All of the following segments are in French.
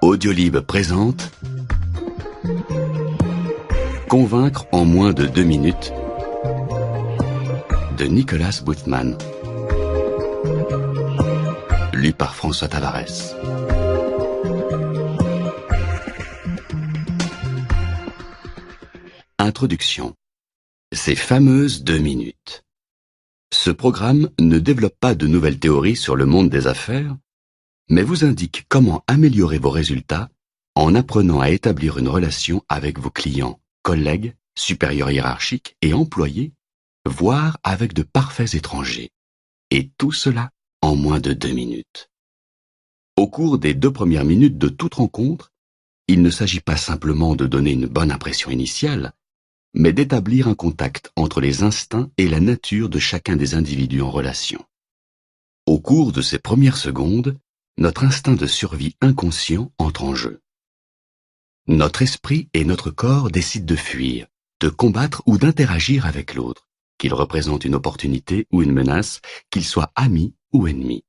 Audiolib présente Convaincre en moins de 2 minutes de Nicolas Bouthman. Lu par François Tavares. Introduction. Ces fameuses 2 minutes. Ce programme ne développe pas de nouvelles théories sur le monde des affaires, mais vous indique comment améliorer vos résultats en apprenant à établir une relation avec vos clients, collègues, supérieurs hiérarchiques et employés, voire avec de parfaits étrangers. Et tout cela en moins de 2 minutes. Au cours des 2 premières minutes de toute rencontre, il ne s'agit pas simplement de donner une bonne impression initiale, mais d'établir un contact entre les instincts et la nature de chacun des individus en relation. Au cours de ces premières secondes, notre instinct de survie inconscient entre en jeu. Notre esprit et notre corps décident de fuir, de combattre ou d'interagir avec l'autre, qu'il représente une opportunité ou une menace, qu'il soit ami ou ennemi.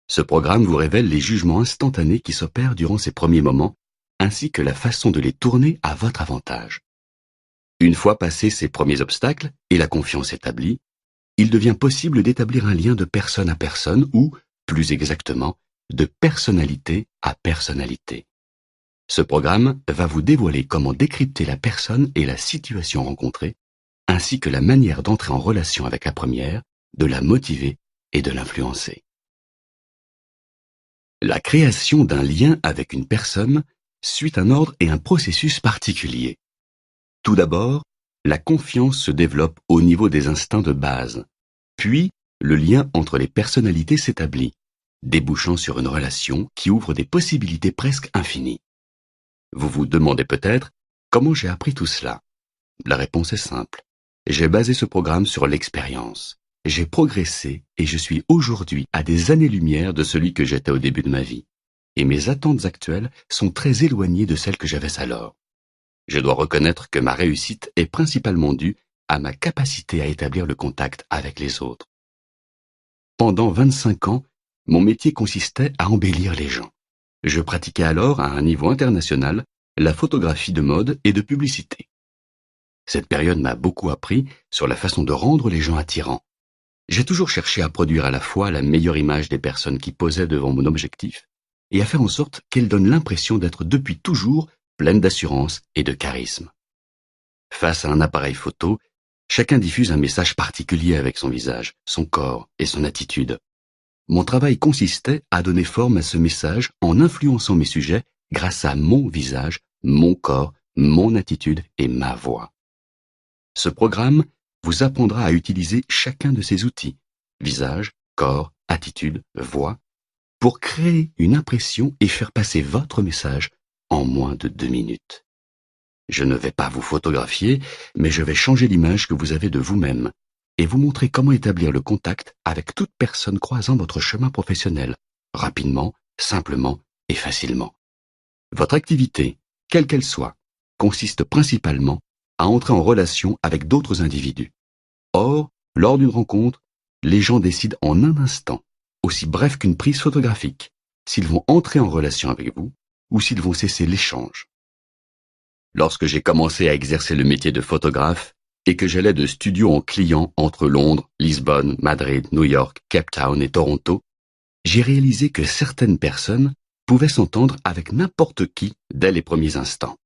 Ce programme vous révèle les jugements instantanés qui s'opèrent durant ces premiers moments, ainsi que la façon de les tourner à votre avantage. Une fois passés ces premiers obstacles et la confiance établie, il devient possible d'établir un lien de personne à personne ou, plus exactement, de personnalité à personnalité. Ce programme va vous dévoiler comment décrypter la personne et la situation rencontrée, ainsi que la manière d'entrer en relation avec la première, de la motiver et de l'influencer. La création d'un lien avec une personne suit un ordre et un processus particulier. Tout d'abord, la confiance se développe au niveau des instincts de base, puis le lien entre les personnalités s'établit, débouchant sur une relation qui ouvre des possibilités presque infinies. Vous vous demandez peut-être comment j'ai appris tout cela. La réponse est simple. J'ai basé ce programme sur l'expérience. J'ai progressé et je suis aujourd'hui à des années-lumière de celui que j'étais au début de ma vie. Et mes attentes actuelles sont très éloignées de celles que j'avais alors. Je dois reconnaître que ma réussite est principalement due à ma capacité à établir le contact avec les autres. Pendant 25 ans, mon métier consistait à embellir les gens. Je pratiquais alors, à un niveau international, la photographie de mode et de publicité. Cette période m'a beaucoup appris sur la façon de rendre les gens attirants. J'ai toujours cherché à produire à la fois la meilleure image des personnes qui posaient devant mon objectif et à faire en sorte qu'elles donnent l'impression d'être depuis toujours pleines d'assurance et de charisme. Face à un appareil photo, chacun diffuse un message particulier avec son visage, son corps et son attitude. Mon travail consistait à donner forme à ce message en influençant mes sujets grâce à mon visage, mon corps, mon attitude et ma voix. Ce programme vous apprendra à utiliser chacun de ces outils, visage, corps, attitude, voix, pour créer une impression et faire passer votre message en moins de 2 minutes. Je ne vais pas vous photographier, mais je vais changer l'image que vous avez de vous-même et vous montrer comment établir le contact avec toute personne croisant votre chemin professionnel, rapidement, simplement et facilement. Votre activité, quelle qu'elle soit, consiste principalement à entrer en relation avec d'autres individus. Or, lors d'une rencontre, les gens décident en un instant, aussi bref qu'une prise photographique, s'ils vont entrer en relation avec vous ou s'ils vont cesser l'échange. Lorsque j'ai commencé à exercer le métier de photographe et que j'allais de studio en client entre Londres, Lisbonne, Madrid, New York, Cape Town et Toronto, j'ai réalisé que certaines personnes pouvaient s'entendre avec n'importe qui dès les premiers instants.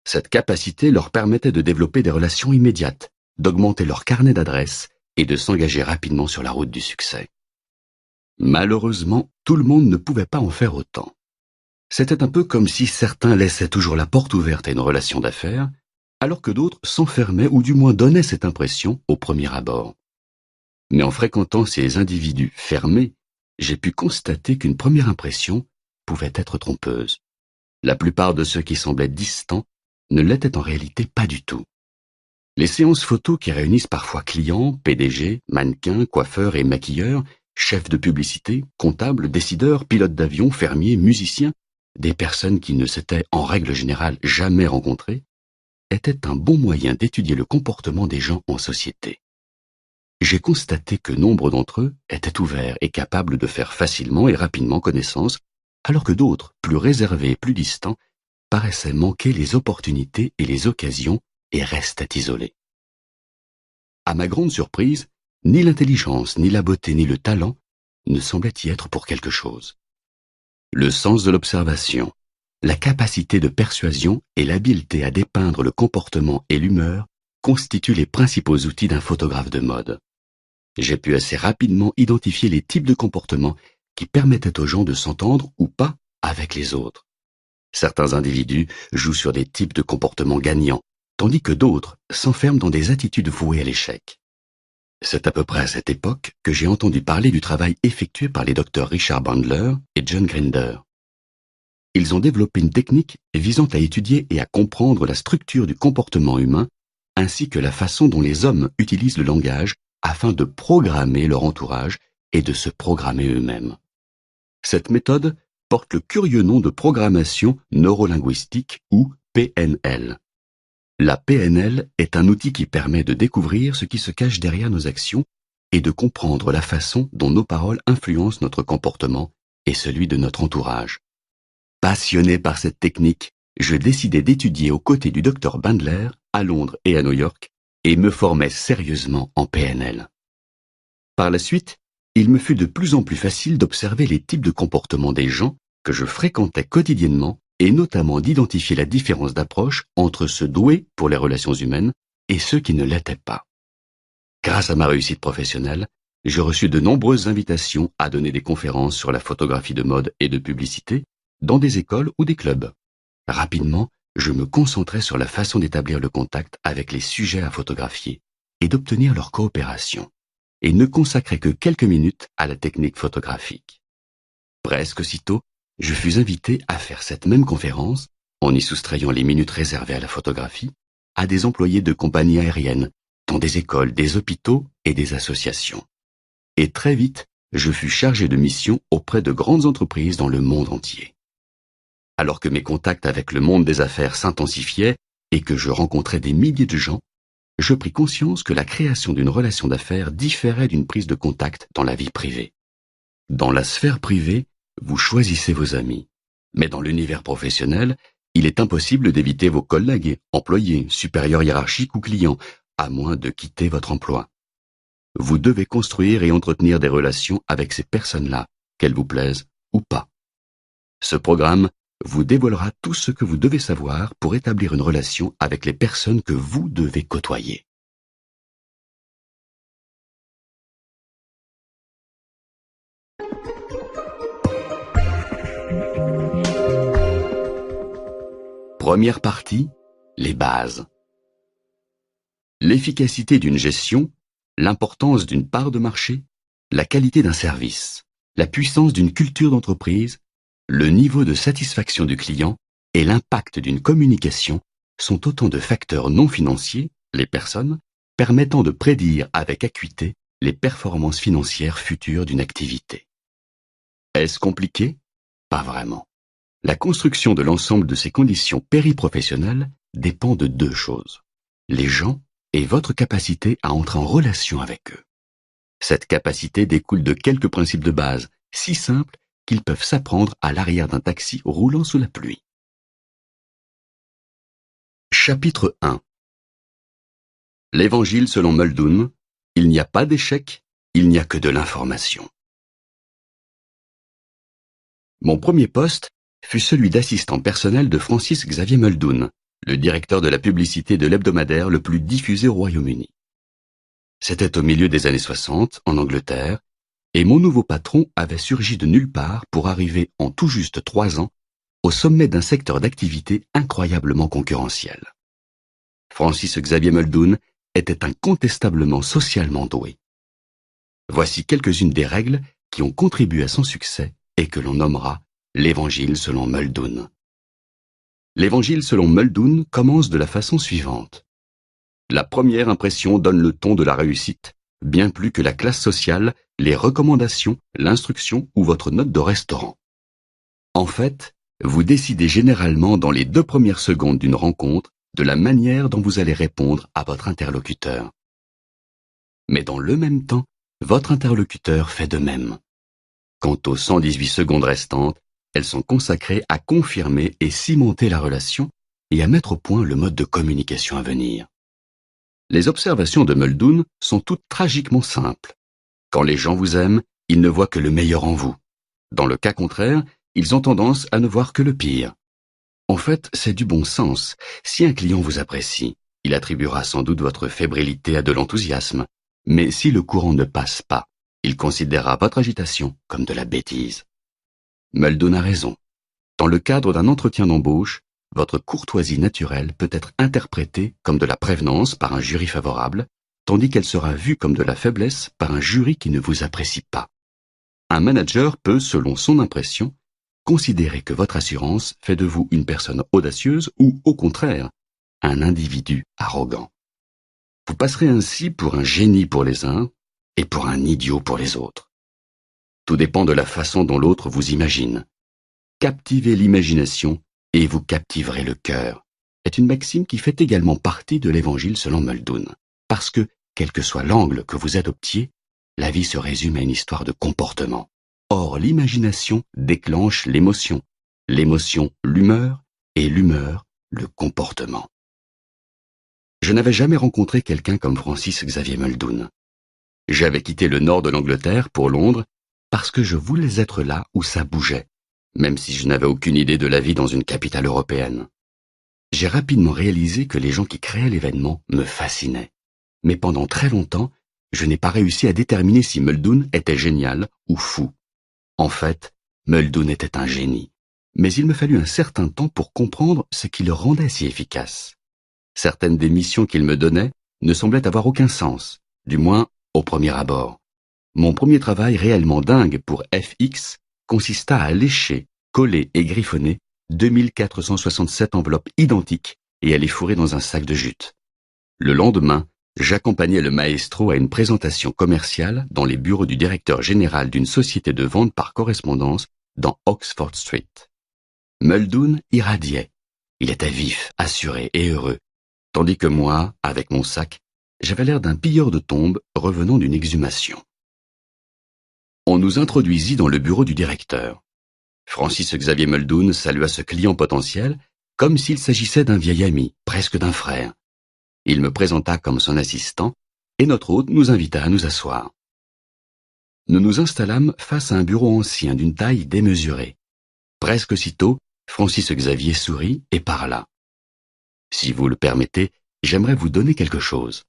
Cette capacité leur permettait de développer des relations immédiates, d'augmenter leur carnet d'adresses et de s'engager rapidement sur la route du succès. Malheureusement, tout le monde ne pouvait pas en faire autant. C'était un peu comme si certains laissaient toujours la porte ouverte à une relation d'affaires, alors que d'autres s'enfermaient ou du moins donnaient cette impression au premier abord. Mais en fréquentant ces individus fermés, j'ai pu constater qu'une première impression pouvait être trompeuse. La plupart de ceux qui semblaient distants ne l'étaient en réalité pas du tout. Les séances photos qui réunissent parfois clients, PDG, mannequins, coiffeurs et maquilleurs, chefs de publicité, comptables, décideurs, pilotes d'avion, fermiers, musiciens, des personnes qui ne s'étaient en règle générale jamais rencontrées, était un bon moyen d'étudier le comportement des gens en société. J'ai constaté que nombre d'entre eux étaient ouverts et capables de faire facilement et rapidement connaissance, alors que d'autres, plus réservés et plus distants, paraissaient manquer les opportunités et les occasions et restaient isolés. À ma grande surprise, ni l'intelligence, ni la beauté, ni le talent ne semblaient y être pour quelque chose. Le sens de l'observation, la capacité de persuasion et l'habileté à dépeindre le comportement et l'humeur constituent les principaux outils d'un photographe de mode. J'ai pu assez rapidement identifier les types de comportements qui permettaient aux gens de s'entendre ou pas avec les autres. Certains individus jouent sur des types de comportements gagnants, tandis que d'autres s'enferment dans des attitudes vouées à l'échec. C'est à peu près à cette époque que j'ai entendu parler du travail effectué par les docteurs Richard Bandler et John Grinder. Ils ont développé une technique visant à étudier et à comprendre la structure du comportement humain, ainsi que la façon dont les hommes utilisent le langage afin de programmer leur entourage et de se programmer eux-mêmes. Cette méthode porte le curieux nom de programmation neurolinguistique ou PNL. La PNL est un outil qui permet de découvrir ce qui se cache derrière nos actions et de comprendre la façon dont nos paroles influencent notre comportement et celui de notre entourage. Passionné par cette technique, je décidai d'étudier aux côtés du docteur Bandler à Londres et à New York et me formai sérieusement en PNL. Par la suite, il me fut de plus en plus facile d'observer les types de comportements des gens que je fréquentais quotidiennement et notamment d'identifier la différence d'approche entre ceux doués pour les relations humaines et ceux qui ne l'étaient pas. Grâce à ma réussite professionnelle, j'ai reçu de nombreuses invitations à donner des conférences sur la photographie de mode et de publicité dans des écoles ou des clubs. Rapidement, je me concentrais sur la façon d'établir le contact avec les sujets à photographier et d'obtenir leur coopération, et ne consacrais que quelques minutes à la technique photographique. Presque aussitôt, je fus invité à faire cette même conférence, en y soustrayant les minutes réservées à la photographie, à des employés de compagnies aériennes, dans des écoles, des hôpitaux et des associations. Et très vite, je fus chargé de missions auprès de grandes entreprises dans le monde entier. Alors que mes contacts avec le monde des affaires s'intensifiaient et que je rencontrais des milliers de gens, je pris conscience que la création d'une relation d'affaires différait d'une prise de contact dans la vie privée. Dans la sphère privée, vous choisissez vos amis. Mais dans l'univers professionnel, il est impossible d'éviter vos collègues, employés, supérieurs hiérarchiques ou clients, à moins de quitter votre emploi. Vous devez construire et entretenir des relations avec ces personnes-là, qu'elles vous plaisent ou pas. Ce programme vous dévoilera tout ce que vous devez savoir pour établir une relation avec les personnes que vous devez côtoyer. Première partie, les bases. L'efficacité d'une gestion, l'importance d'une part de marché, la qualité d'un service, la puissance d'une culture d'entreprise, le niveau de satisfaction du client et l'impact d'une communication sont autant de facteurs non financiers, les personnes, permettant de prédire avec acuité les performances financières futures d'une activité. Est-ce compliqué? Pas vraiment. La construction de l'ensemble de ces conditions périprofessionnelles dépend de deux choses: les gens et votre capacité à entrer en relation avec eux. Cette capacité découle de quelques principes de base, si simples qu'ils peuvent s'apprendre à l'arrière d'un taxi roulant sous la pluie. Chapitre 1. L'Évangile selon Muldoon, il n'y a pas d'échec, il n'y a que de l'information. Mon premier poste fut celui d'assistant personnel de Francis Xavier Muldoon, le directeur de la publicité de l'hebdomadaire le plus diffusé au Royaume-Uni. C'était au milieu des années 60, en Angleterre, et mon nouveau patron avait surgi de nulle part pour arriver en tout juste 3 ans au sommet d'un secteur d'activité incroyablement concurrentiel. Francis Xavier Muldoon était incontestablement socialement doué. Voici quelques-unes des règles qui ont contribué à son succès et que l'on nommera l'Évangile selon Muldoon. L'Évangile selon Muldoon commence de la façon suivante. La première impression donne le ton de la réussite, bien plus que la classe sociale, les recommandations, l'instruction ou votre note de restaurant. En fait, Vous décidez généralement dans les 2 premières secondes d'une rencontre de la manière dont vous allez répondre à votre interlocuteur. Mais dans le même temps, votre interlocuteur fait de même. Quant aux 118 secondes restantes, elles sont consacrées à confirmer et cimenter la relation et à mettre au point le mode de communication à venir. Les observations de Muldoon sont toutes tragiquement simples. Quand les gens vous aiment, ils ne voient que le meilleur en vous. Dans le cas contraire, ils ont tendance à ne voir que le pire. En fait, c'est du bon sens. Si un client vous apprécie, il attribuera sans doute votre fébrilité à de l'enthousiasme. Mais si le courant ne passe pas, il considérera votre agitation comme de la bêtise. Muldoon a raison. Dans le cadre d'un entretien d'embauche, votre courtoisie naturelle peut être interprétée comme de la prévenance par un jury favorable, tandis qu'elle sera vue comme de la faiblesse par un jury qui ne vous apprécie pas. Un manager peut, selon son impression, considérer que votre assurance fait de vous une personne audacieuse ou, au contraire, un individu arrogant. Vous passerez ainsi pour un génie pour les uns et pour un idiot pour les autres. Tout dépend de la façon dont l'autre vous imagine. Captivez l'imagination et vous captiverez le cœur est une maxime qui fait également partie de l'Évangile selon Muldoon. Parce que, quel que soit l'angle que vous adoptiez, la vie se résume à une histoire de comportement. Or, l'imagination déclenche l'émotion, l'émotion l'humeur, et l'humeur le comportement. Je n'avais jamais rencontré quelqu'un comme Francis Xavier Muldoon. J'avais quitté le nord de l'Angleterre pour Londres parce que je voulais être là où ça bougeait, même si je n'avais aucune idée de la vie dans une capitale européenne. J'ai rapidement réalisé que les gens qui créaient l'événement me fascinaient. Mais pendant très longtemps, je n'ai pas réussi à déterminer si Muldoon était génial ou fou. En fait, Muldoon était un génie, mais il me fallut un certain temps pour comprendre ce qui le rendait si efficace. Certaines des missions qu'il me donnait ne semblaient avoir aucun sens, du moins au premier abord. Mon premier travail réellement dingue pour FX consista à lécher, coller et griffonner 2467 enveloppes identiques et à les fourrer dans un sac de jute. Le lendemain, j'accompagnais le maestro à une présentation commerciale dans les bureaux du directeur général d'une société de vente par correspondance dans Oxford Street. Muldoon irradiait. Il était vif, assuré et heureux, tandis que moi, avec mon sac, j'avais l'air d'un pilleur de tombes revenant d'une exhumation. On nous introduisit dans le bureau du directeur. Francis Xavier Muldoon salua ce client potentiel comme s'il s'agissait d'un vieil ami, presque d'un frère. Il me présenta comme son assistant et notre hôte nous invita à nous asseoir. Nous nous installâmes face à un bureau ancien d'une taille démesurée. Presque aussitôt, Francis Xavier sourit et parla. « Si vous le permettez, j'aimerais vous donner quelque chose. »«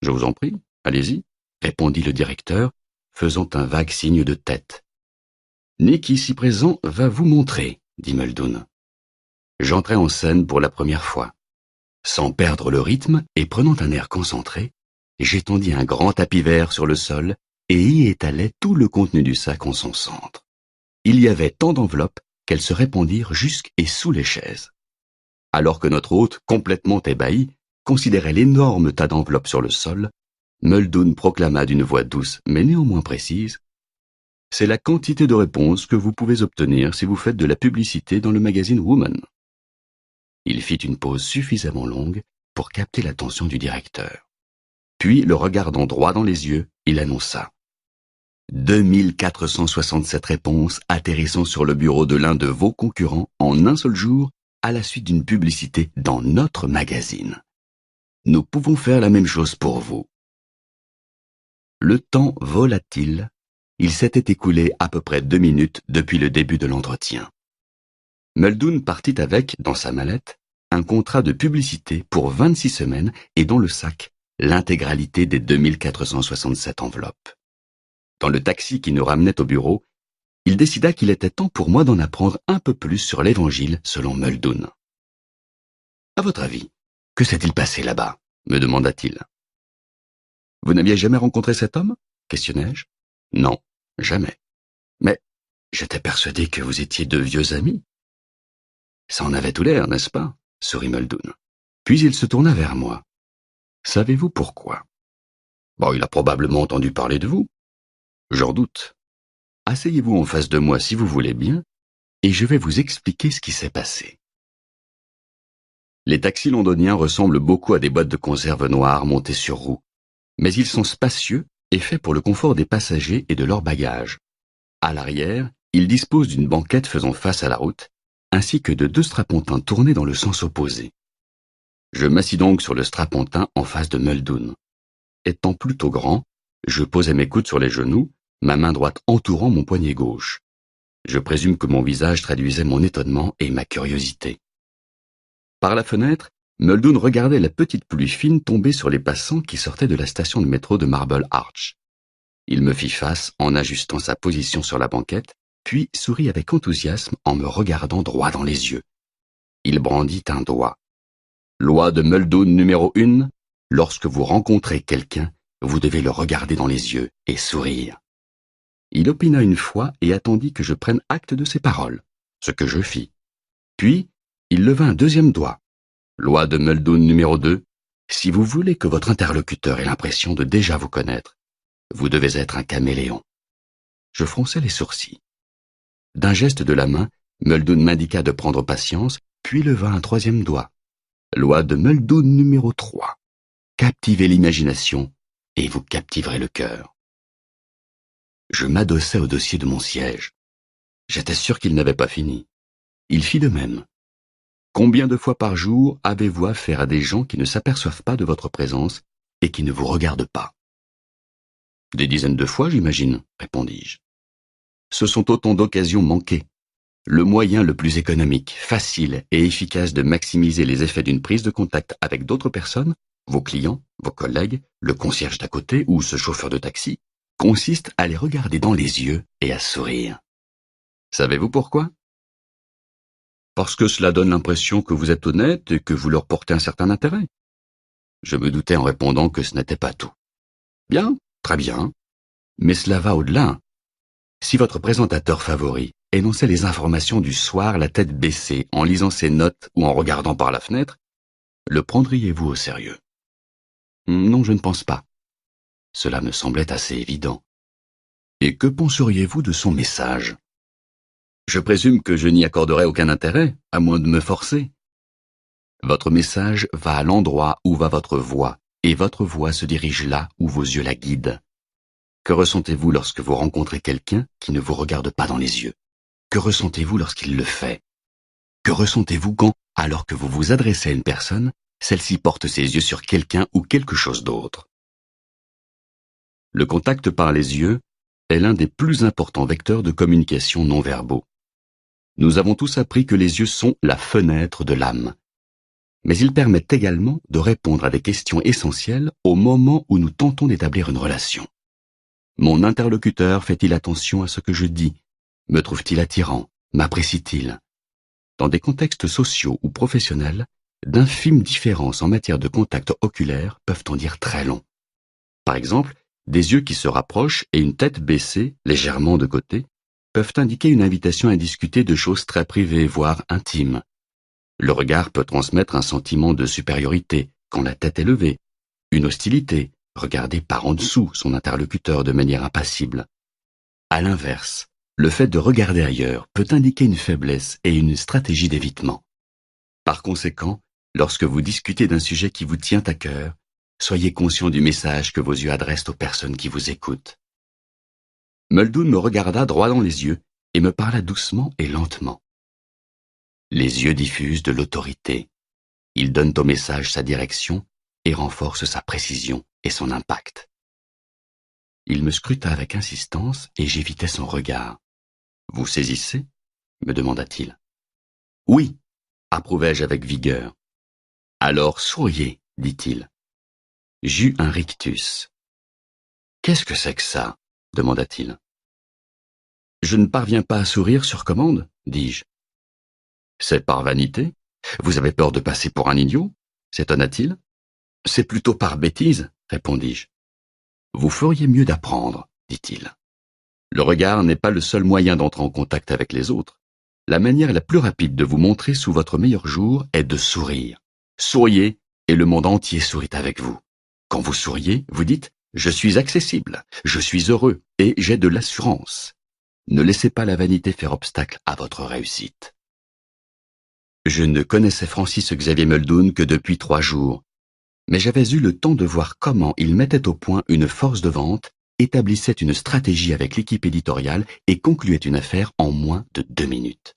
Je vous en prie, allez-y, » répondit le directeur, faisant un vague signe de tête. « Nick, ici présent, va vous montrer, » dit Muldoon. J'entrai en scène pour la première fois. Sans perdre le rythme et prenant un air concentré, j'étendis un grand tapis vert sur le sol et y étalai tout le contenu du sac en son centre. Il y avait tant d'enveloppes qu'elles se répandirent jusque et sous les chaises. Alors que notre hôte, complètement ébahi, considérait l'énorme tas d'enveloppes sur le sol, Muldoon proclama d'une voix douce mais néanmoins précise: « C'est la quantité de réponses que vous pouvez obtenir si vous faites de la publicité dans le magazine Woman. » Il fit une pause suffisamment longue pour capter l'attention du directeur. Puis, le regardant droit dans les yeux, il annonça: « 2467 réponses atterrissant sur le bureau de l'un de vos concurrents en un seul jour à la suite d'une publicité dans notre magazine. Nous pouvons faire la même chose pour vous. » Le temps volatile, il s'était écoulé à peu près 2 minutes depuis le début de l'entretien. Muldoon partit avec, dans sa mallette, un contrat de publicité pour 26 semaines et dans le sac, l'intégralité des 2467 enveloppes. Dans le taxi qui nous ramenait au bureau, il décida qu'il était temps pour moi d'en apprendre un peu plus sur l'Évangile selon Muldoon. « À votre avis, que s'est-il passé là-bas » me demanda-t-il. « Vous n'aviez jamais rencontré cet homme » questionnai-je. « Non, jamais. Mais j'étais persuadé que vous étiez de vieux amis. » « Ça en avait tout l'air, n'est-ce pas ?» sourit Muldoon. Puis il se tourna vers moi. « Savez-vous pourquoi ?»« Bon, il a probablement entendu parler de vous. »« J'en doute. Asseyez-vous en face de moi si vous voulez bien, et je vais vous expliquer ce qui s'est passé. Les taxis londoniens ressemblent beaucoup à des boîtes de conserve noires montées sur roues, mais ils sont spacieux et faits pour le confort des passagers et de leurs bagages. À l'arrière, ils disposent d'une banquette faisant face à la route, ainsi que de 2 strapontins tournés dans le sens opposé. Je m'assis donc sur le strapontin en face de Muldoon. Étant plutôt grand, je posais mes coudes sur les genoux, ma main droite entourant mon poignet gauche. Je présume que mon visage traduisait mon étonnement et ma curiosité. Par la fenêtre, Muldoon regardait la petite pluie fine tomber sur les passants qui sortaient de la station de métro de Marble Arch. Il me fit face en ajustant sa position sur la banquette, puis sourit avec enthousiasme en me regardant droit dans les yeux. Il brandit un doigt. Loi de Muldoon numéro 1, lorsque vous rencontrez quelqu'un, vous devez le regarder dans les yeux et sourire. Il opina une fois et attendit que je prenne acte de ses paroles, ce que je fis. Puis, il leva un 2e doigt. Loi de Muldoon numéro 2, si vous voulez que votre interlocuteur ait l'impression de déjà vous connaître, vous devez être un caméléon. Je fronçai les sourcils. D'un geste de la main, Muldoon m'indiqua de prendre patience, puis leva un 3e doigt. Loi de Muldoon numéro 3. Captivez l'imagination et vous captiverez le cœur. Je m'adossai au dossier de mon siège. J'étais sûr qu'il n'avait pas fini. Il fit de même. Combien de fois par jour avez-vous affaire à des gens qui ne s'aperçoivent pas de votre présence et qui ne vous regardent pas? Des dizaines de fois, j'imagine, répondis-je. Ce sont autant d'occasions manquées. Le moyen le plus économique, facile et efficace de maximiser les effets d'une prise de contact avec d'autres personnes, vos clients, vos collègues, le concierge d'à côté ou ce chauffeur de taxi, consiste à les regarder dans les yeux et à sourire. Savez-vous pourquoi? Parce que cela donne l'impression que vous êtes honnête et que vous leur portez un certain intérêt. Je me doutais en répondant que ce n'était pas tout. Bien, très bien, mais cela va au-delà. Si votre présentateur favori énonçait les informations du soir la tête baissée en lisant ses notes ou en regardant par la fenêtre, le prendriez-vous au sérieux? Non, je ne pense pas. Cela me semblait assez évident. Et que penseriez-vous de son message? Je présume que je n'y accorderai aucun intérêt, à moins de me forcer. Votre message va à l'endroit où va votre voix, et votre voix se dirige là où vos yeux la guident. Que ressentez-vous lorsque vous rencontrez quelqu'un qui ne vous regarde pas dans les yeux? Que ressentez-vous lorsqu'il le fait? Que ressentez-vous quand, alors que vous vous adressez à une personne, celle-ci porte ses yeux sur quelqu'un ou quelque chose d'autre? Le contact par les yeux est l'un des plus importants vecteurs de communication non verbaux. Nous avons tous appris que les yeux sont la fenêtre de l'âme. Mais ils permettent également de répondre à des questions essentielles au moment où nous tentons d'établir une relation. Mon interlocuteur fait-il attention à ce que je dis? Me trouve-t-il attirant? M'apprécie-t-il? Dans des contextes sociaux ou professionnels, d'infimes différences en matière de contact oculaire peuvent en dire très long. Par exemple, des yeux qui se rapprochent et une tête baissée, légèrement de côté, peuvent indiquer une invitation à discuter de choses très privées, voire intimes. Le regard peut transmettre un sentiment de supériorité quand la tête est levée, une hostilité, regarder par en dessous son interlocuteur de manière impassible. À l'inverse, le fait de regarder ailleurs peut indiquer une faiblesse et une stratégie d'évitement. Par conséquent, lorsque vous discutez d'un sujet qui vous tient à cœur, soyez conscient du message que vos yeux adressent aux personnes qui vous écoutent. Muldoon me regarda droit dans les yeux et me parla doucement et lentement. Les yeux diffusent de l'autorité. Ils donnent au message sa direction et renforcent sa précision et son impact. Il me scruta avec insistance et j'évitai son regard. « Vous saisissez ?» me demanda-t-il. « Oui », approuvai-je avec vigueur. « Alors souriez, dit-il. J'eus un rictus. « Qu'est-ce que c'est que ça ?» demanda-t-il. « Je ne parviens pas à sourire sur commande, dis-je. »« C'est par vanité? Vous avez peur de passer pour un idiot ?» s'étonna-t-il. « C'est plutôt par bêtise, répondis-je. »« Vous feriez mieux d'apprendre, dit-il. Le regard n'est pas le seul moyen d'entrer en contact avec les autres. La manière la plus rapide de vous montrer sous votre meilleur jour est de sourire. Souriez et le monde entier sourit avec vous. Quand vous souriez, vous dites « Je suis accessible, je suis heureux et j'ai de l'assurance ». Ne laissez pas la vanité faire obstacle à votre réussite. Je ne connaissais Francis Xavier Muldoon que depuis 3 jours, mais j'avais eu le temps de voir comment il mettait au point une force de vente, établissait une stratégie avec l'équipe éditoriale et concluait une affaire en moins de 2 minutes.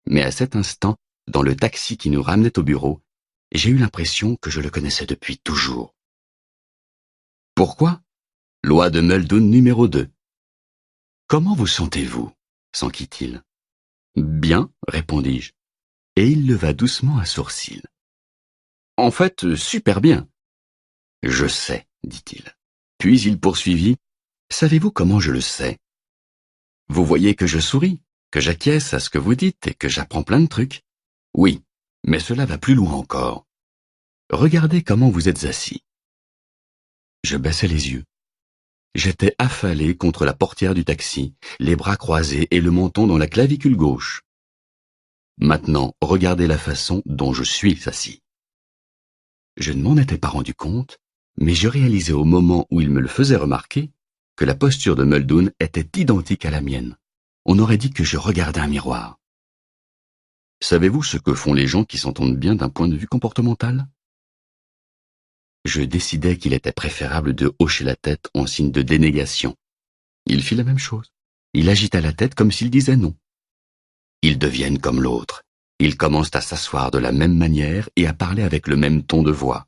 Mais à cet instant, dans le taxi qui nous ramenait au bureau, j'ai eu l'impression que je le connaissais depuis toujours. Pourquoi? Loi de Muldoon numéro 2. Comment vous sentez-vous? S'enquit-il. Bien, répondis-je, et il leva doucement un sourcil. En fait, super bien. Je sais, dit-il. Puis il poursuivit. Savez-vous comment je le sais? Vous voyez que je souris, que j'acquiesce à ce que vous dites et que j'apprends plein de trucs. Oui, mais cela va plus loin encore. Regardez comment vous êtes assis. Je baissai les yeux. J'étais affalé contre la portière du taxi, les bras croisés et le menton dans la clavicule gauche. Maintenant, regardez la façon dont je suis assis. Je ne m'en étais pas rendu compte, mais je réalisais au moment où il me le faisait remarquer que la posture de Muldoon était identique à la mienne. On aurait dit que je regardais un miroir. Savez-vous ce que font les gens qui s'entendent bien d'un point de vue comportemental? Je décidai qu'il était préférable de hocher la tête en signe de dénégation. Il fit la même chose. Il agita la tête comme s'il disait non. Ils deviennent comme l'autre. Ils commencent à s'asseoir de la même manière et à parler avec le même ton de voix.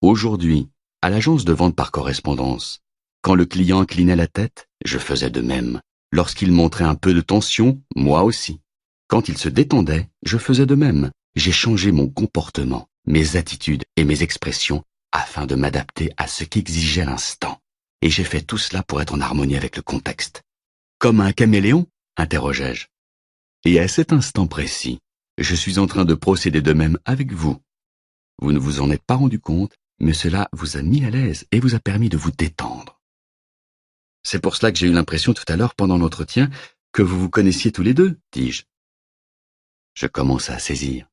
Aujourd'hui, à l'agence de vente par correspondance, quand le client inclinait la tête, je faisais de même. Lorsqu'il montrait un peu de tension, moi aussi. Quand il se détendait, je faisais de même. J'ai changé mon comportement, mes attitudes et mes expressions afin de m'adapter à ce qu'exigeait l'instant. Et j'ai fait tout cela pour être en harmonie avec le contexte. Comme un caméléon? Interrogeai-je. Et à cet instant précis, je suis en train de procéder de même avec vous. Vous ne vous en êtes pas rendu compte, mais cela vous a mis à l'aise et vous a permis de vous détendre. C'est pour cela que j'ai eu l'impression tout à l'heure pendant l'entretien que vous vous connaissiez tous les deux, dis-je. Je commence à saisir.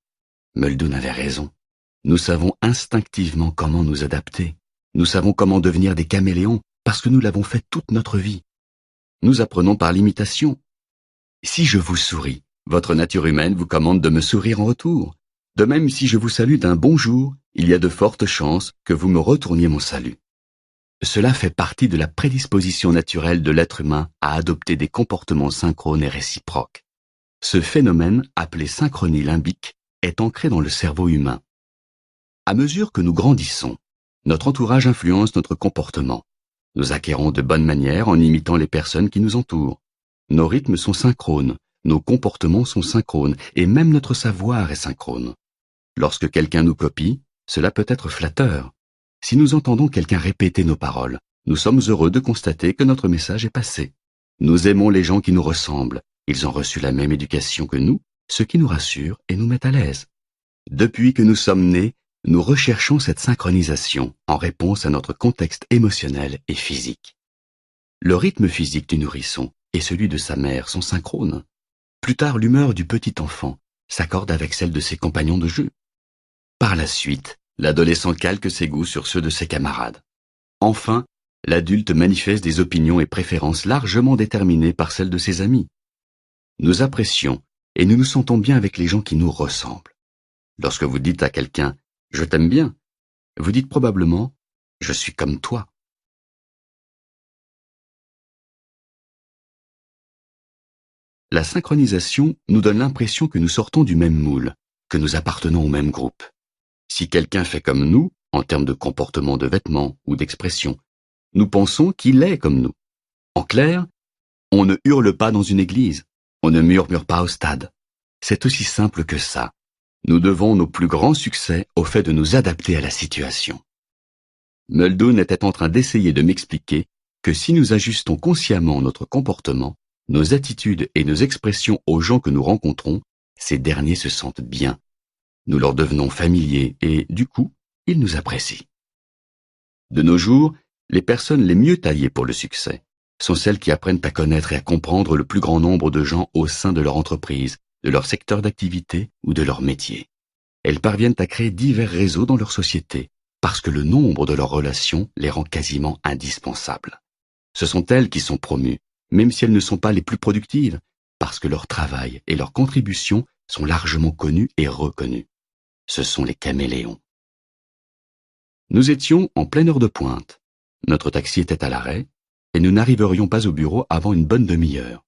Muldoon avait raison. Nous savons instinctivement comment nous adapter. Nous savons comment devenir des caméléons parce que nous l'avons fait toute notre vie. Nous apprenons par l'imitation. Si je vous souris, votre nature humaine vous commande de me sourire en retour. De même, si je vous salue d'un bonjour, il y a de fortes chances que vous me retourniez mon salut. Cela fait partie de la prédisposition naturelle de l'être humain à adopter des comportements synchrones et réciproques. Ce phénomène, appelé synchronie limbique, est ancré dans le cerveau humain. À mesure que nous grandissons, notre entourage influence notre comportement. Nous acquérons de bonnes manières en imitant les personnes qui nous entourent. Nos rythmes sont synchrones, nos comportements sont synchrones, et même notre savoir est synchrone. Lorsque quelqu'un nous copie, cela peut être flatteur. Si nous entendons quelqu'un répéter nos paroles, nous sommes heureux de constater que notre message est passé. Nous aimons les gens qui nous ressemblent. Ils ont reçu la même éducation que nous, ce qui nous rassure et nous met à l'aise. Depuis que nous sommes nés, nous recherchons cette synchronisation en réponse à notre contexte émotionnel et physique. Le rythme physique du nourrisson et celui de sa mère sont synchrones. Plus tard, l'humeur du petit enfant s'accorde avec celle de ses compagnons de jeu. Par la suite, l'adolescent calque ses goûts sur ceux de ses camarades. Enfin, l'adulte manifeste des opinions et préférences largement déterminées par celles de ses amis. Nous apprécions et nous nous sentons bien avec les gens qui nous ressemblent. Lorsque vous dites à quelqu'un « je t'aime bien », vous dites probablement « je suis comme toi ». La synchronisation nous donne l'impression que nous sortons du même moule, que nous appartenons au même groupe. Si quelqu'un fait comme nous, en termes de comportement de vêtements ou d'expression, nous pensons qu'il est comme nous. En clair, on ne hurle pas dans une église, on ne murmure pas au stade. C'est aussi simple que ça. Nous devons nos plus grands succès au fait de nous adapter à la situation. Muldoon était en train d'essayer de m'expliquer que si nous ajustons consciemment notre comportement, nos attitudes et nos expressions aux gens que nous rencontrons, ces derniers se sentent bien. Nous leur devenons familiers et, du coup, ils nous apprécient. De nos jours, les personnes les mieux taillées pour le succès sont celles qui apprennent à connaître et à comprendre le plus grand nombre de gens au sein de leur entreprise, de leur secteur d'activité ou de leur métier. Elles parviennent à créer divers réseaux dans leur société parce que le nombre de leurs relations les rend quasiment indispensables. Ce sont elles qui sont promues, même si elles ne sont pas les plus productives, parce que leur travail et leurs contributions sont largement connus et reconnus. Ce sont les caméléons. Nous étions en pleine heure de pointe. Notre taxi était à l'arrêt, et nous n'arriverions pas au bureau avant une bonne demi-heure.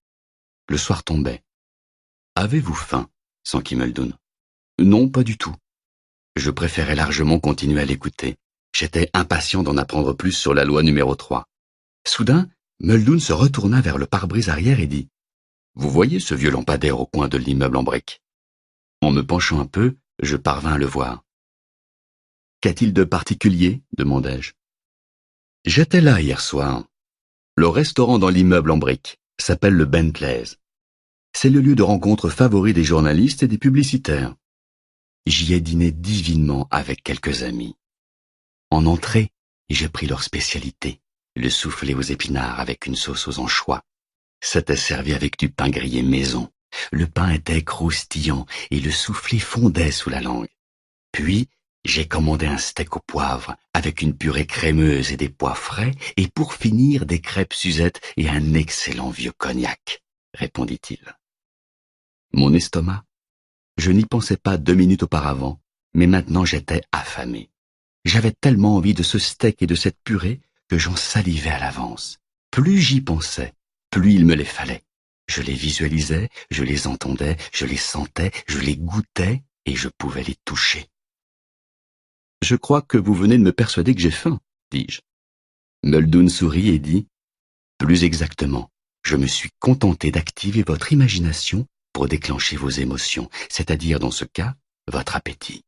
Le soir tombait. « Avez-vous faim ?» s'enquit Muldoon. « Non, pas du tout. » Je préférais largement continuer à l'écouter. J'étais impatient d'en apprendre plus sur la loi numéro 3. Soudain, Muldoon se retourna vers le pare-brise arrière et dit « Vous voyez ce vieux lampadaire au coin de l'immeuble en briques ?» En me penchant un peu, je parvins à le voir. « Qu'a-t-il de particulier ?» demandai-je. « J'étais là hier soir. Le restaurant dans l'immeuble en briques s'appelle le Bentley's. C'est le lieu de rencontre favori des journalistes et des publicitaires. J'y ai dîné divinement avec quelques amis. En entrée, j'ai pris leur spécialité, le soufflé aux épinards avec une sauce aux anchois. C'était servi avec du pain grillé maison. Le pain était croustillant et le soufflé fondait sous la langue. Puis, j'ai commandé un steak au poivre avec une purée crémeuse et des pois frais et pour finir des crêpes Suzette et un excellent vieux cognac, répondit-il. Mon estomac, je n'y pensais pas 2 minutes auparavant, mais maintenant j'étais affamé. J'avais tellement envie de ce steak et de cette purée que j'en salivais à l'avance. Plus j'y pensais, plus il me les fallait. Je les visualisais, je les entendais, je les sentais, je les goûtais et je pouvais les toucher. « Je crois que vous venez de me persuader que j'ai faim, dis-je. Muldoon sourit et dit « Plus exactement, je me suis contenté d'activer votre imagination pour déclencher vos émotions, c'est-à-dire dans ce cas, votre appétit. »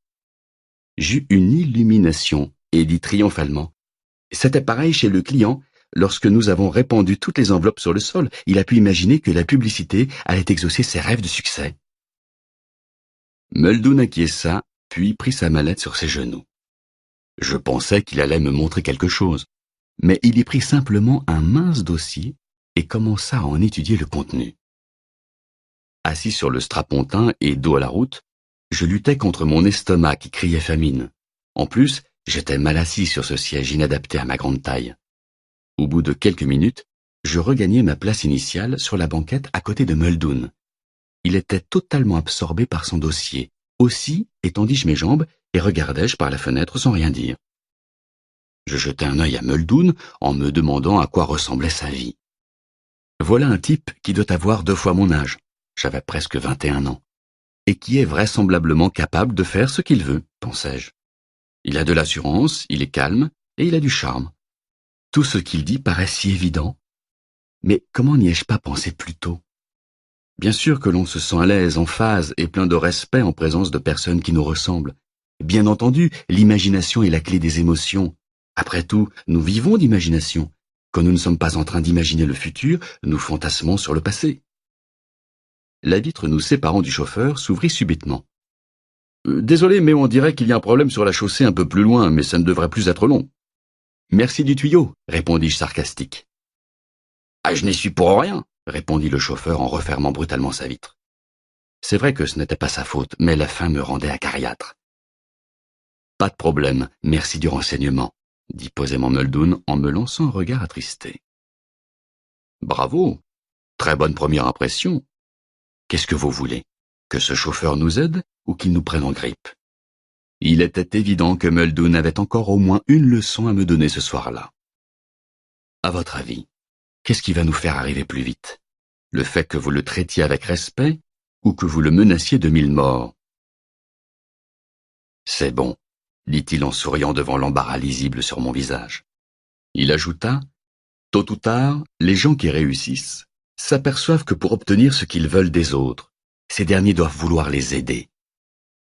J'eus une illumination et dis triomphalement « C'était pareil chez le client. Lorsque nous avons répandu toutes les enveloppes sur le sol, il a pu imaginer que la publicité allait exaucer ses rêves de succès. » Muldoon acquiesça, puis prit sa mallette sur ses genoux. Je pensais qu'il allait me montrer quelque chose, mais il y prit simplement un mince dossier et commença à en étudier le contenu. Assis sur le strapontin et dos à la route, je luttais contre mon estomac qui criait famine. En plus, j'étais mal assis sur ce siège inadapté à ma grande taille. Au bout de quelques minutes, je regagnai ma place initiale sur la banquette à côté de Muldoon. Il était totalement absorbé par son dossier. Aussi étendis-je mes jambes et regardai-je par la fenêtre sans rien dire. Je jetai un œil à Muldoon en me demandant à quoi ressemblait sa vie. Voilà un type qui doit avoir 2 fois mon âge, j'avais presque 21 ans, et qui est vraisemblablement capable de faire ce qu'il veut, pensai-je. Il a de l'assurance, il est calme, et il a du charme. Tout ce qu'il dit paraît si évident. Mais comment n'y ai-je pas pensé plus tôt? Bien sûr que l'on se sent à l'aise, en phase et plein de respect en présence de personnes qui nous ressemblent. Bien entendu, l'imagination est la clé des émotions. Après tout, nous vivons d'imagination. Quand nous ne sommes pas en train d'imaginer le futur, nous fantasmons sur le passé. La vitre nous séparant du chauffeur s'ouvrit subitement. Désolé, mais on dirait qu'il y a un problème sur la chaussée un peu plus loin, mais ça ne devrait plus être long. Merci du tuyau, répondis-je sarcastique. Ah, je n'y suis pour rien, répondit le chauffeur en refermant brutalement sa vitre. C'est vrai que ce n'était pas sa faute, mais la faim me rendait acariâtre. Pas de problème, merci du renseignement, dit posément Muldoon en me lançant un regard attristé. Bravo, très bonne première impression. Qu'est-ce que vous voulez? Que ce chauffeur nous aide ou qu'il nous prenne en grippe? Il était évident que Muldoon avait encore au moins une leçon à me donner ce soir-là. À votre avis, qu'est-ce qui va nous faire arriver plus vite? Le fait que vous le traitiez avec respect ou que vous le menaciez de 1000 morts? C'est bon, dit-il en souriant devant l'embarras lisible sur mon visage. Il ajouta, tôt ou tard, les gens qui réussissent s'aperçoivent que pour obtenir ce qu'ils veulent des autres, ces derniers doivent vouloir les aider.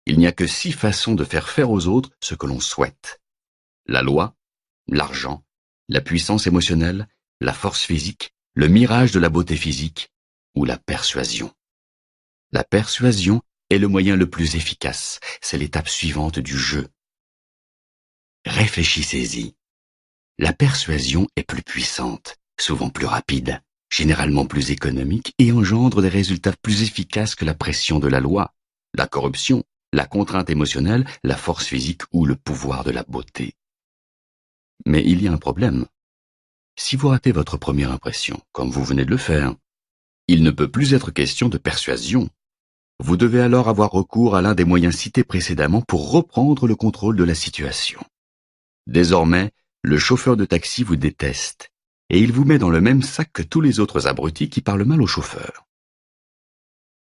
Il n'y a que 6 façons de faire aux autres ce que l'on souhaite. La loi, l'argent, la puissance émotionnelle, la force physique, le mirage de la beauté physique ou la persuasion. La persuasion est le moyen le plus efficace, c'est l'étape suivante du jeu. Réfléchissez-y. La persuasion est plus puissante, souvent plus rapide, généralement plus économique et engendre des résultats plus efficaces que la pression de la loi, la corruption, la contrainte émotionnelle, la force physique ou le pouvoir de la beauté. Mais il y a un problème. Si vous ratez votre première impression, comme vous venez de le faire, il ne peut plus être question de persuasion. Vous devez alors avoir recours à l'un des moyens cités précédemment pour reprendre le contrôle de la situation. Désormais, le chauffeur de taxi vous déteste et il vous met dans le même sac que tous les autres abrutis qui parlent mal au chauffeur.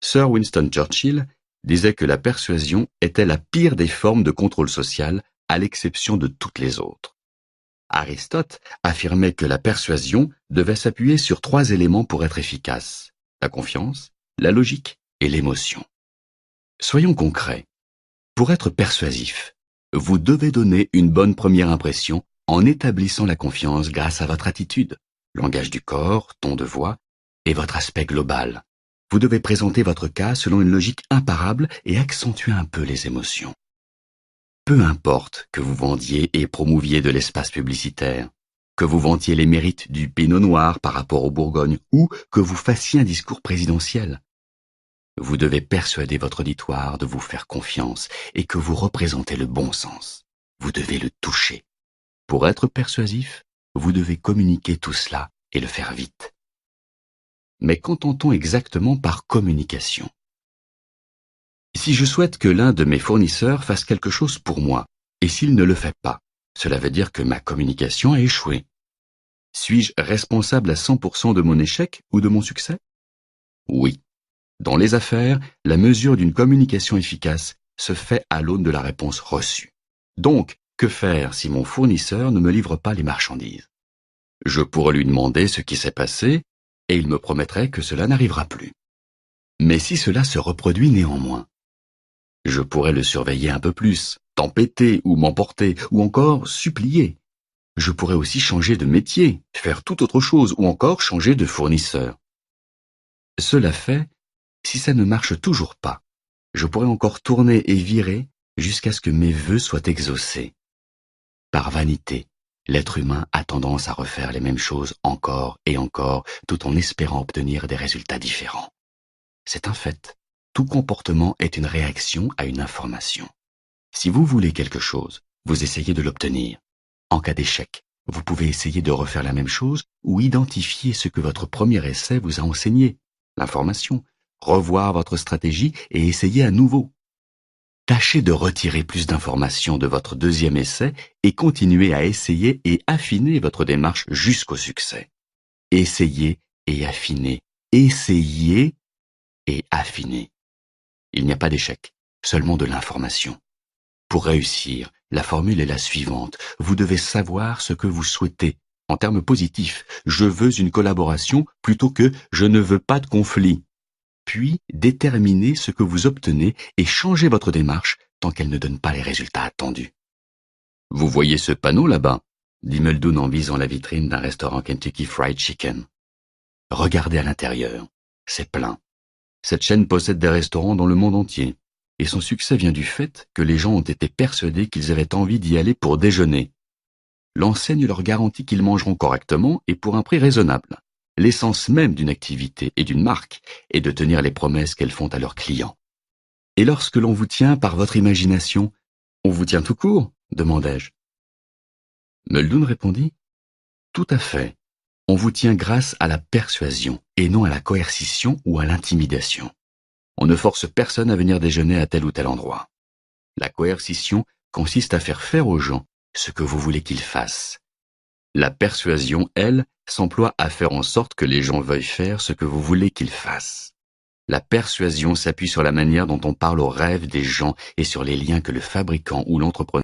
Sir Winston Churchill disait que la persuasion était la pire des formes de contrôle social, à l'exception de toutes les autres. Aristote affirmait que la persuasion devait s'appuyer sur 3 éléments pour être efficace: la confiance, la logique et l'émotion. Soyons concrets. Pour être persuasif, vous devez donner une bonne première impression en établissant la confiance grâce à votre attitude, langage du corps, ton de voix et votre aspect global. Vous devez présenter votre cas selon une logique imparable et accentuer un peu les émotions. Peu importe que vous vendiez et promouviez de l'espace publicitaire, que vous vantiez les mérites du Pinot Noir par rapport au Bourgogne ou que vous fassiez un discours présidentiel. Vous devez persuader votre auditoire de vous faire confiance et que vous représentez le bon sens. Vous devez le toucher. Pour être persuasif, vous devez communiquer tout cela et le faire vite. Mais qu'entend-on exactement par communication? Si je souhaite que l'un de mes fournisseurs fasse quelque chose pour moi, et s'il ne le fait pas, cela veut dire que ma communication a échoué. Suis-je responsable à 100% de mon échec ou de mon succès? Oui. Dans les affaires, la mesure d'une communication efficace se fait à l'aune de la réponse reçue. Donc, que faire si mon fournisseur ne me livre pas les marchandises? Je pourrais lui demander ce qui s'est passé, et il me promettrait que cela n'arrivera plus. Mais si cela se reproduit néanmoins, je pourrais le surveiller un peu plus, tempêter ou m'emporter, ou encore supplier. Je pourrais aussi changer de métier, faire tout autre chose, ou encore changer de fournisseur. Cela fait, si ça ne marche toujours pas, je pourrais encore tourner et virer jusqu'à ce que mes vœux soient exaucés. Par vanité, l'être humain a tendance à refaire les mêmes choses encore et encore, tout en espérant obtenir des résultats différents. C'est un fait. Tout comportement est une réaction à une information. Si vous voulez quelque chose, vous essayez de l'obtenir. En cas d'échec, vous pouvez essayer de refaire la même chose ou identifier ce que votre premier essai vous a enseigné, l'information, revoir votre stratégie et essayer à nouveau. Tâchez de retirer plus d'informations de votre deuxième essai et continuez à essayer et affiner votre démarche jusqu'au succès. Essayez et affinez. Essayez et affinez. Il n'y a pas d'échec, seulement de l'information. Pour réussir, la formule est la suivante. Vous devez savoir ce que vous souhaitez. En termes positifs, je veux une collaboration plutôt que je ne veux pas de conflit. Puis déterminez ce que vous obtenez et changez votre démarche tant qu'elle ne donne pas les résultats attendus. Vous voyez ce panneau là-bas? Dit Muldoon en visant la vitrine d'un restaurant Kentucky Fried Chicken. Regardez à l'intérieur. C'est plein. Cette chaîne possède des restaurants dans le monde entier. Et son succès vient du fait que les gens ont été persuadés qu'ils avaient envie d'y aller pour déjeuner. L'enseigne leur garantit qu'ils mangeront correctement et pour un prix raisonnable. L'essence même d'une activité et d'une marque est de tenir les promesses qu'elles font à leurs clients. Et lorsque l'on vous tient par votre imagination, on vous tient tout court? Demandai-je. Muldoon répondit, tout à fait. On vous tient grâce à la persuasion et non à la coercition ou à l'intimidation. On ne force personne à venir déjeuner à tel ou tel endroit. La coercition consiste à faire aux gens ce que vous voulez qu'ils fassent. La persuasion, elle, s'emploie à faire en sorte que les gens veuillent faire ce que vous voulez qu'ils fassent. La persuasion s'appuie sur la manière dont on parle aux rêves des gens et sur les liens que le fabricant ou l'entrepreneur